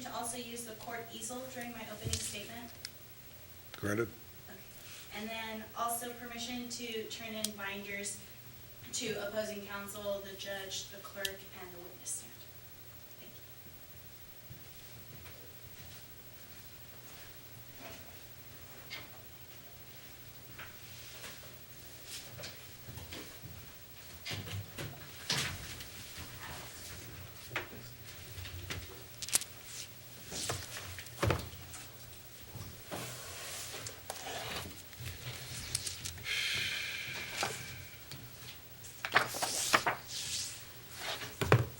To also use the court easel during my opening statement. Granted? Okay. And then also permission to turn in binders to opposing counsel, the judge, the clerk, and the witness stand. Thank you.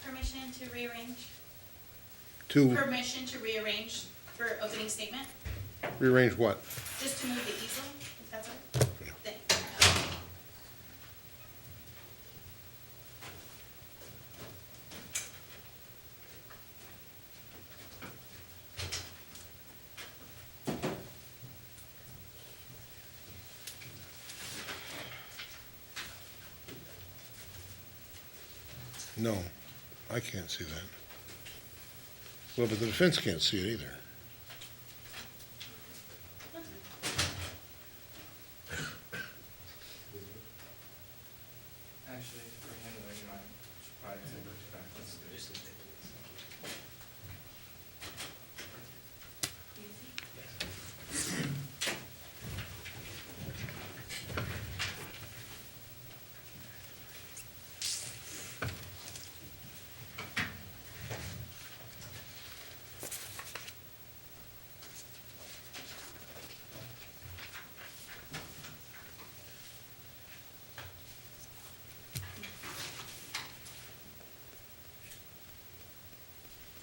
Permission to rearrange? To Permission to rearrange for opening statement? rearrange what? Just to move the easel, if that's all right? Yeah. Thanks. No, I can't see that. Well, but the defense can't see it either. Actually, for handling my probably take it back. Let's do this.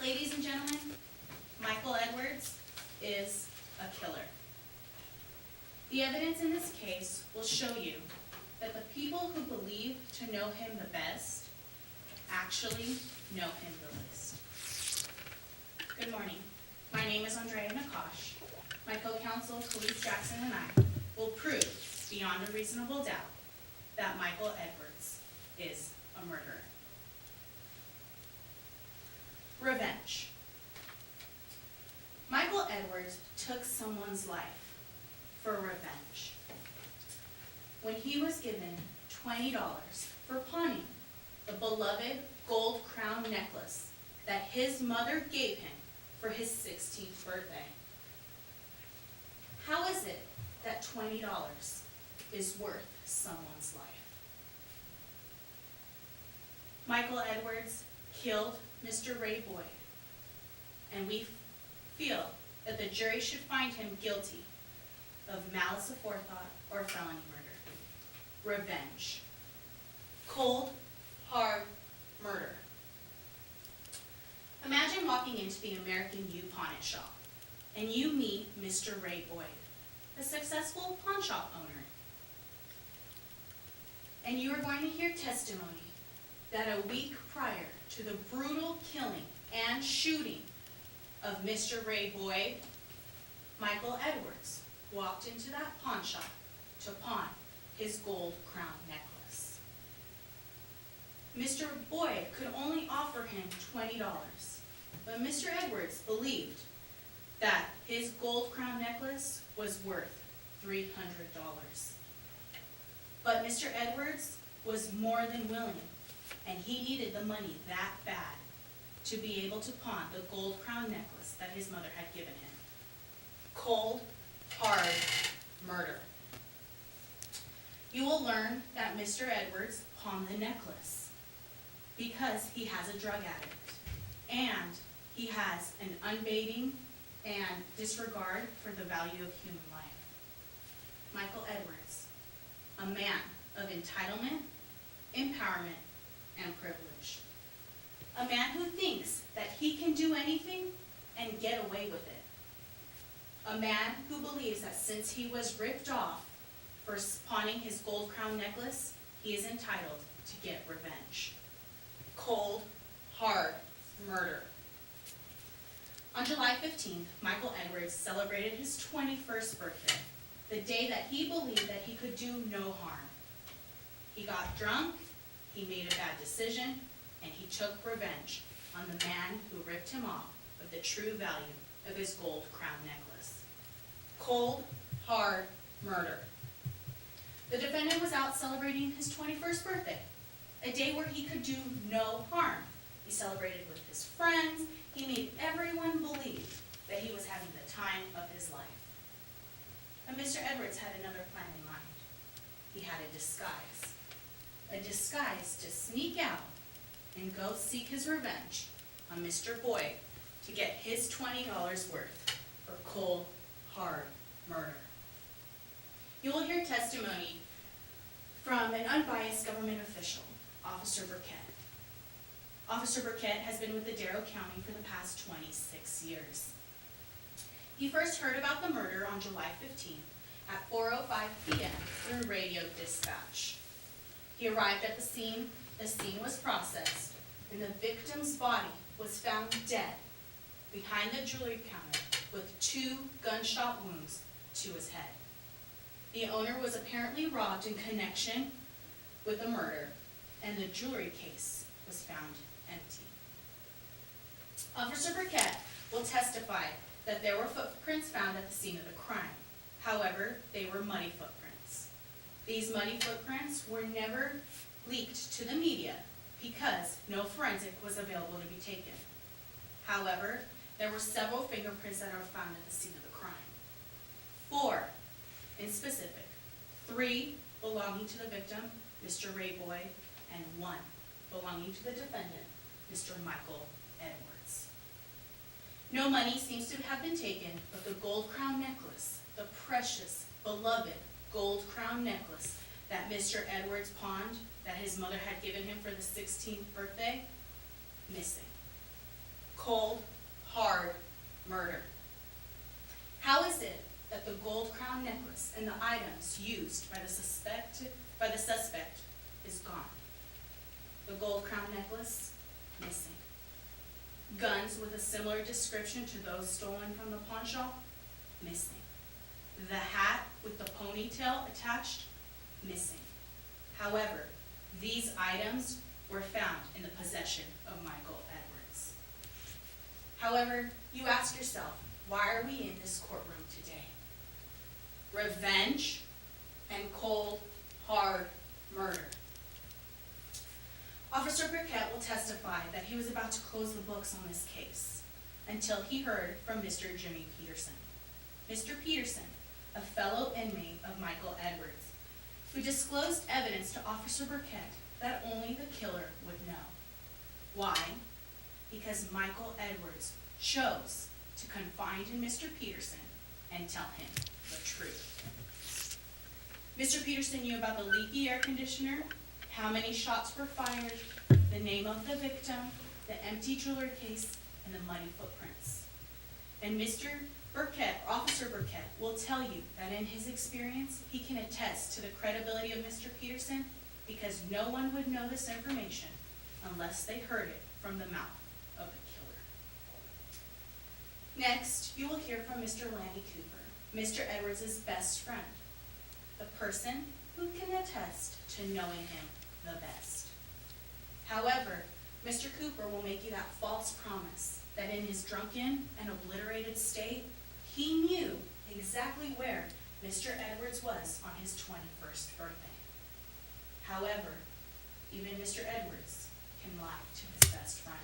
Ladies and gentlemen, Michael Edwards is a killer. The evidence in this case will show you that the people who believe to know him the best actually know him the least. Good morning. My name is Andrea Nakash. My co-counsel, Khalees Jackson, and I will prove beyond a reasonable doubt that Michael Edwards is a murderer. Revenge. Michael Edwards took someone's life for revenge. When he was given $20 for pawning the beloved gold crown necklace that his mother gave him for his 16th birthday. How is it that $20 is worth someone's life? Michael Edwards killed Mr. Ray Boyd, and we feel that the jury should find him guilty of malice aforethought or felony murder. Revenge. Cold, hard murder. Imagine walking into the American U pawn shop, and you meet Mr. Ray Boyd, a successful pawn shop owner. And you are going to hear testimony that a week prior to the brutal killing and shooting of Mr. Ray Boyd, Michael Edwards walked into that pawn shop to pawn his gold crown necklace. Mr. Boyd could only offer him $20, but Mr. Edwards believed that his gold crown necklace was worth $300. But Mr. Edwards was more than willing, and he needed the money that bad to be able to pawn the gold crown necklace that his mother had given him. Cold, hard murder. You will learn that Mr. Edwards pawned the necklace because he has a drug addict, and he has an unbating and disregard for the value of human life. Michael Edwards, a man of entitlement, empowerment, and privilege. A man who thinks that he can do anything and get away with it. A man who believes that since he was ripped off for pawning his gold crown necklace, he is entitled to get revenge. Cold, hard murder. On July 15th, Michael Edwards celebrated his 21st birthday, the day that he believed that he could do no harm. He got drunk, he made a bad decision, and he took revenge on the man who ripped him off of the true value of his gold crown necklace. Cold, hard murder. The defendant was out celebrating his 21st birthday, a day where he could do no harm. He celebrated with his friends. He made everyone believe that he was having the time of his life. But Mr. Edwards had another plan in mind. He had a disguise to sneak out and go seek his revenge on Mr. Boyd to get his $20 worth for cold, hard murder. You will hear testimony from an unbiased government official, Officer Burkett. Officer Burkett has been with Ladero County for the past 26 years. He first heard about the murder on July 15th at 4:05 p.m. through radio dispatch. He arrived at the scene was processed, and the victim's body was found dead behind the jewelry counter with 2 gunshot wounds to his head. The owner was apparently robbed in connection with the murder, and the jewelry case was found empty. Officer Burkett will testify that there were footprints found at the scene of the crime. However, they were muddy footprints. These muddy footprints were never leaked to the media because no forensic was available to be taken. However, there were several fingerprints that are found at the scene of the crime. 4 in specific, 3 belonging to the victim, Mr. Ray Boyd, and 1 belonging to the defendant, Mr. Michael Edwards. No money seems to have been taken, but the gold crown necklace, the precious, beloved gold crown necklace that Mr. Edwards pawned, that his mother had given him for the 16th birthday, missing. Cold, hard murder. How is it that the gold crown necklace and the items used by the suspect is gone? The gold crown necklace, missing. Guns with a similar description to those stolen from the pawn shop, missing. The hat with the ponytail attached, missing. However, these items were found in the possession of Michael Edwards. However, you ask yourself, why are we in this courtroom today? Revenge and cold, hard murder. Officer Burkett will testify that he was about to close the books on this case until he heard from Mr. Jimmy Peterson. Mr. Peterson, a fellow inmate of Michael Edwards, who disclosed evidence to Officer Burkett that only the killer would know. Why? Because Michael Edwards chose to confide in Mr. Peterson and tell him the truth. Mr. Peterson knew about the leaky air conditioner, how many shots were fired, the name of the victim, the empty jewelry case, and the muddy footprints. And Mr. Burkett, Officer Burkett, will tell you that in his experience, he can attest to the credibility of Mr. Peterson because no one would know this information unless they heard it from the mouth of the killer. Next, you will hear from Mr. Lanny Cooper, Mr. Edwards' best friend, the person who can attest to knowing him the best. However, Mr. Cooper will make you that false promise that in his drunken and obliterated state, he knew exactly where Mr. Edwards was on his 21st birthday. However, even Mr. Edwards can lie to his best friend.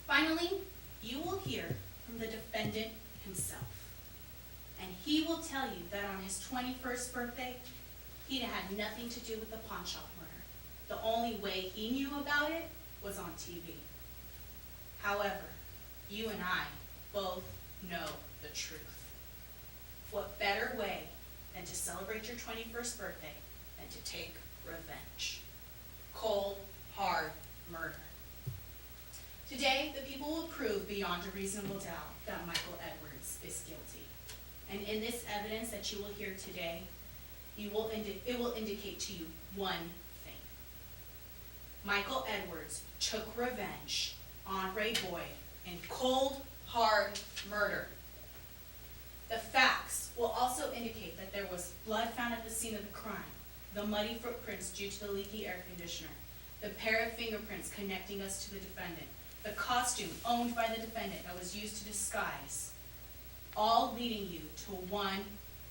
Finally, you will hear from the defendant himself. And he will tell you that on his 21st birthday, he had nothing to do with the pawn shop murder. The only way he knew about it was on TV. However, you and I both know the truth. What better way than to celebrate your 21st birthday than to take revenge? Cold, hard murder. Today, the people will prove beyond a reasonable doubt that Michael Edwards is guilty. And in this evidence that you will hear today, it will indicate to you one thing. Michael Edwards took revenge on Ray Boyd in cold, hard murder. The facts will also indicate that there was blood found at the scene of the crime, the muddy footprints due to the leaky air conditioner, the pair of fingerprints connecting us to the defendant, the costume owned by the defendant that was used to disguise, all leading you to one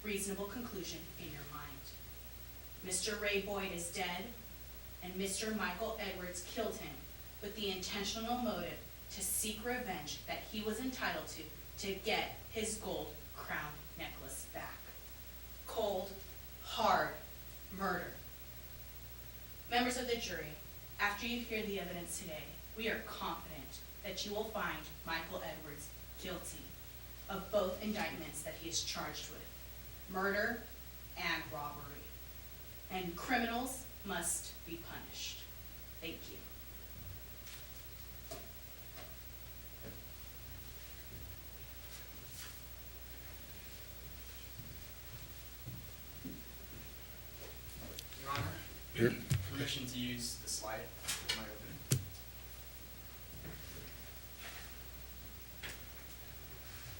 reasonable conclusion in your mind. Mr. Ray Boyd is dead, and Mr. Michael Edwards killed him with the intentional motive to seek revenge that he was entitled to get his gold crown necklace back. Cold, hard murder. Members of the jury, after you hear the evidence today, we are confident that you will find Michael Edwards guilty of both indictments that he is charged with, murder and robbery. And criminals must be punished. Thank you. Your Honor, Here. permission to use the slide for my opening.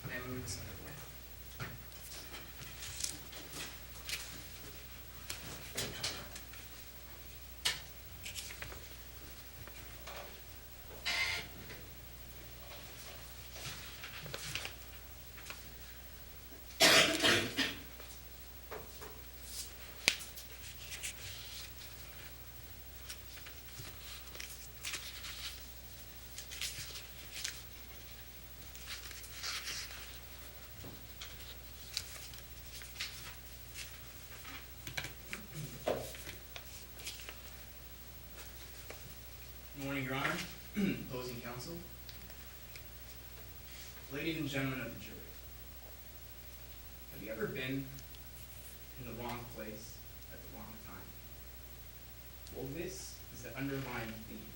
May I move this out of the way? Good morning, Your Honor, opposing counsel, ladies and gentlemen of the jury. Have you ever been in the wrong place at the wrong time? Well, this is the underlying theme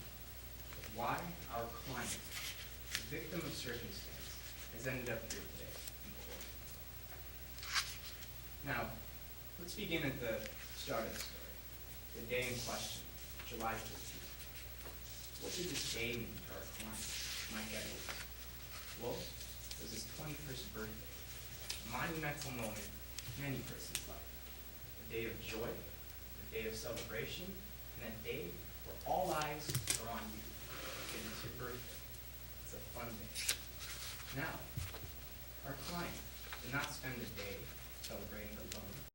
of why our client, the victim of circumstance, has ended up here today in court. Now, let's begin at the start of the story, the day in question, July 15th. What did this day mean to our client, Mike Edwards? Well, it was his 21st birthday, a monumental moment in any person's life. A day of joy, a day of celebration, and a day where all eyes are on you. It is your birthday. It's a fun day. Now, our client did not spend the day celebrating alone.